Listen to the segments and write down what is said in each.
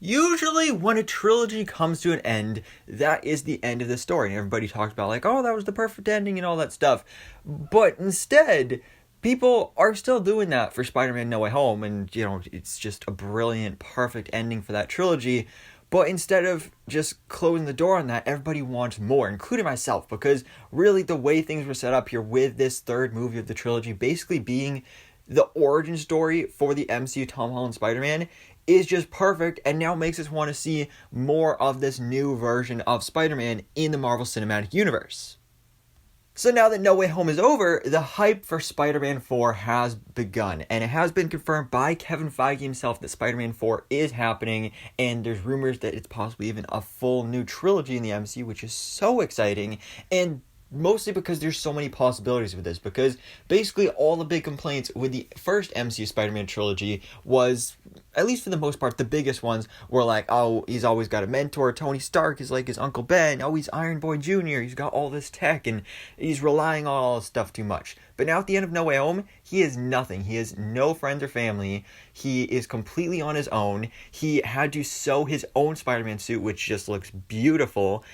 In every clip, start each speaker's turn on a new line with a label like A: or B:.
A: Usually, when a trilogy comes to an end, that is the end of the story. And everybody talks about, like, oh, that was the perfect ending and all that stuff. But instead, people are still doing that for Spider Man No Way Home. And, it's just a brilliant, perfect ending for that trilogy. But instead of just closing the door on that, everybody wants more, including myself. Because really, the way things were set up here with this third movie of the trilogy basically being the origin story for the MCU Tom Holland Spider-Man is just perfect, and now makes us want to see more of this new version of Spider-Man in the Marvel Cinematic Universe. So now that No Way Home is over, the hype for Spider-Man 4 has begun, and it has been confirmed by Kevin Feige himself that Spider-Man 4 is happening, and there's rumors that it's possibly even a full new trilogy in the MCU, which is so exciting, and mostly because there's so many possibilities with this, because basically all the big complaints with the first MCU Spider-Man trilogy was, at least for the most part, the biggest ones were like, oh, he's always got a mentor, Tony Stark is like his Uncle Ben, oh, he's Iron Boy Jr., he's got all this tech, and he's relying on all this stuff too much. But now at the end of No Way Home, he is nothing. He has no friends or family. He is completely on his own. He had to sew his own Spider-Man suit, which just looks beautiful.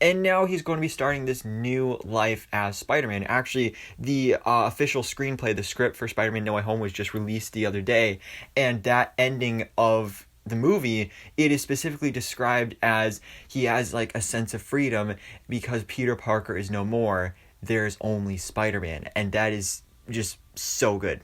A: And now he's going to be starting this new life as Spider-Man. Actually, the official screenplay, the script for Spider-Man No Way Home was just released the other day. And that ending of the movie, it is specifically described as he has like a sense of freedom because Peter Parker is no more. There's only Spider-Man. And that is just so good.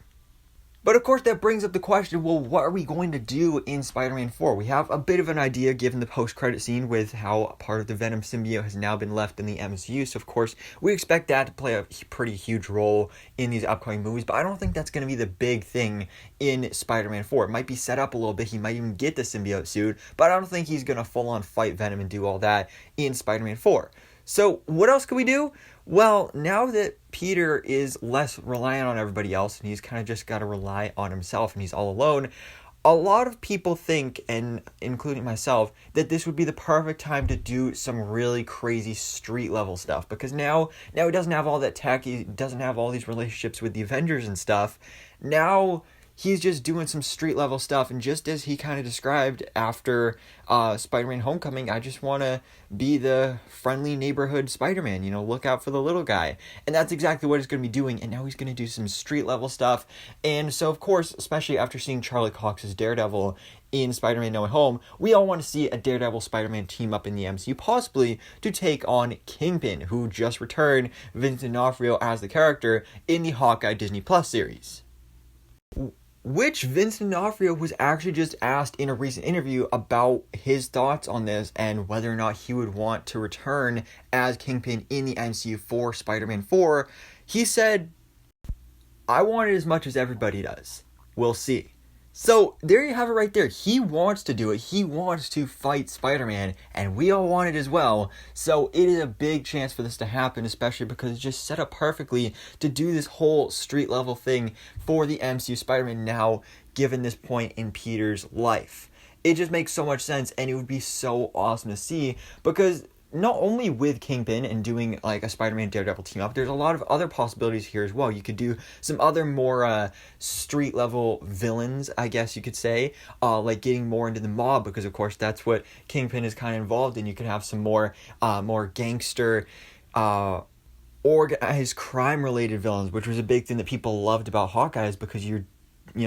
A: But of course that brings up the question, well, what are we going to do in Spider-Man 4? We have a bit of an idea given the post-credit scene with how part of the Venom symbiote has now been left in the MCU. So of course we expect that to play a pretty huge role in these upcoming movies. But I don't think that's going to be the big thing in Spider-Man 4. It might be set up a little bit. He might even get the symbiote suit. But I don't think he's going to full-on fight Venom and do all that in Spider-Man 4. So what else can we do? Well, now that Peter is less reliant on everybody else and he's kind of just got to rely on himself and he's all alone, a lot of people think, and including myself, that this would be the perfect time to do some really crazy street level stuff, because now he doesn't have all that tech, he doesn't have all these relationships with the Avengers and stuff. Now he's just doing some street level stuff, and just as he kind of described after Spider-Man Homecoming, I just want to be the friendly neighborhood Spider-Man, look out for the little guy. And that's exactly what he's going to be doing, and now he's going to do some street level stuff. And so, of course, especially after seeing Charlie Cox's Daredevil in Spider-Man No Way Home, we all want to see a Daredevil Spider-Man team up in the MCU, possibly to take on Kingpin, who just returned Vincent D'onofrio as the character in the Hawkeye Disney Plus series. Which Vincent D'onofrio was actually just asked in a recent interview about his thoughts on this and whether or not he would want to return as Kingpin in the MCU for Spider-Man 4. He said, I want it as much as everybody does. We'll see. So there you have it right there. He wants to do it. He wants to fight Spider-Man, and we all want it as well. So it is a big chance for this to happen, especially because it's just set up perfectly to do this whole street level thing for the MCU Spider-Man now, given this point in Peter's life. It just makes so much sense, and it would be so awesome to see, because not only with Kingpin and doing like a Spider-Man Daredevil team up, there's a lot of other possibilities here as well. You could do some other more street level villains, I guess you could say, like getting more into the mob, because of course that's what Kingpin is kind of involved in. You could have some more gangster organized crime related villains, which was a big thing that people loved about Hawkeye, is because you're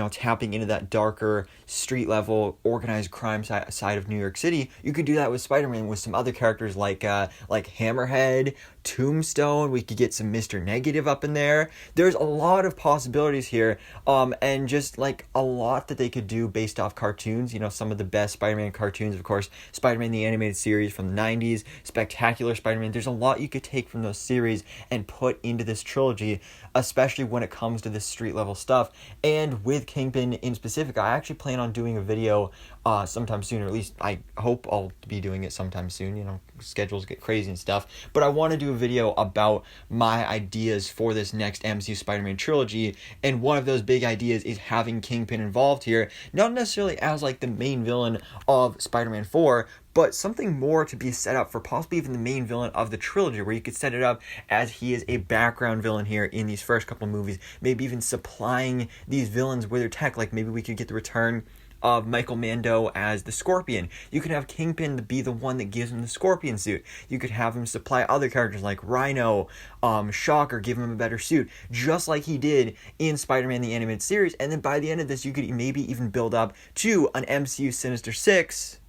A: tapping into that darker street level organized crime side of New York City. You could do that with Spider-Man with some other characters like Hammerhead, Tombstone. We could get some Mr. Negative up in there. There's a lot of possibilities here, and just like a lot that they could do based off cartoons. Some of the best Spider-Man cartoons, of course, Spider-Man the Animated Series from the 90s, Spectacular Spider-Man. There's a lot you could take from those series and put into this trilogy, especially when it comes to this street level stuff. And with Kingpin in specific, I actually plan on doing a video sometime soon, or at least I hope I'll be doing it sometime soon. Schedules get crazy and stuff, but I want to do a video about my ideas for this next MCU Spider-Man trilogy, and one of those big ideas is having Kingpin involved here, not necessarily as like the main villain of Spider-Man 4, but something more to be set up for possibly even the main villain of the trilogy, where you could set it up as he is a background villain here in these first couple of movies, maybe even supplying these villains with their tech. Like maybe we could get the return of Michael Mando as the Scorpion. You could have Kingpin be the one that gives him the Scorpion suit. You could have him supply other characters like Rhino, Shocker, give him a better suit, just like he did in Spider Man the Animated Series. And then by the end of this, you could maybe even build up to an MCU Sinister Six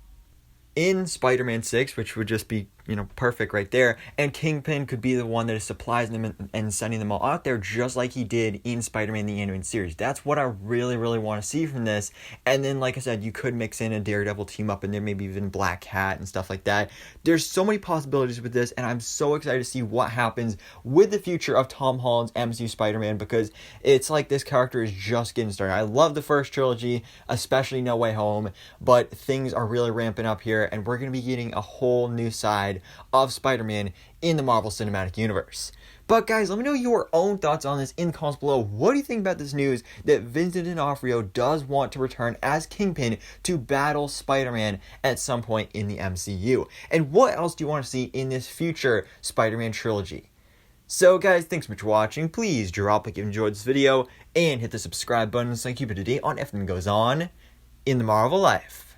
A: in Spider-Man 6, which would just be, perfect right there. And Kingpin could be the one that supplies them and sending them all out there, just like he did in Spider-Man the Animated Series. That's what I really, really want to see from this. And then, like I said, you could mix in a Daredevil team up in there, maybe even Black Cat and stuff like that. There's so many possibilities with this, and I'm so excited to see what happens with the future of Tom Holland's MCU Spider Man, because it's like this character is just getting started. I love the first trilogy, especially No Way Home, but things are really ramping up here, and we're going to be getting a whole new side of Spider-Man in the Marvel Cinematic Universe. But guys, let me know your own thoughts on this in the comments below. What do you think about this news that Vincent D'onofrio does want to return as Kingpin to battle Spider-Man at some point in the MCU? And what else do you want to see in this future Spider-Man trilogy? So guys, thanks so much for watching. Please drop a like if you enjoyed this video and hit the subscribe button so I keep up to date on everything that goes on in the Marvel life.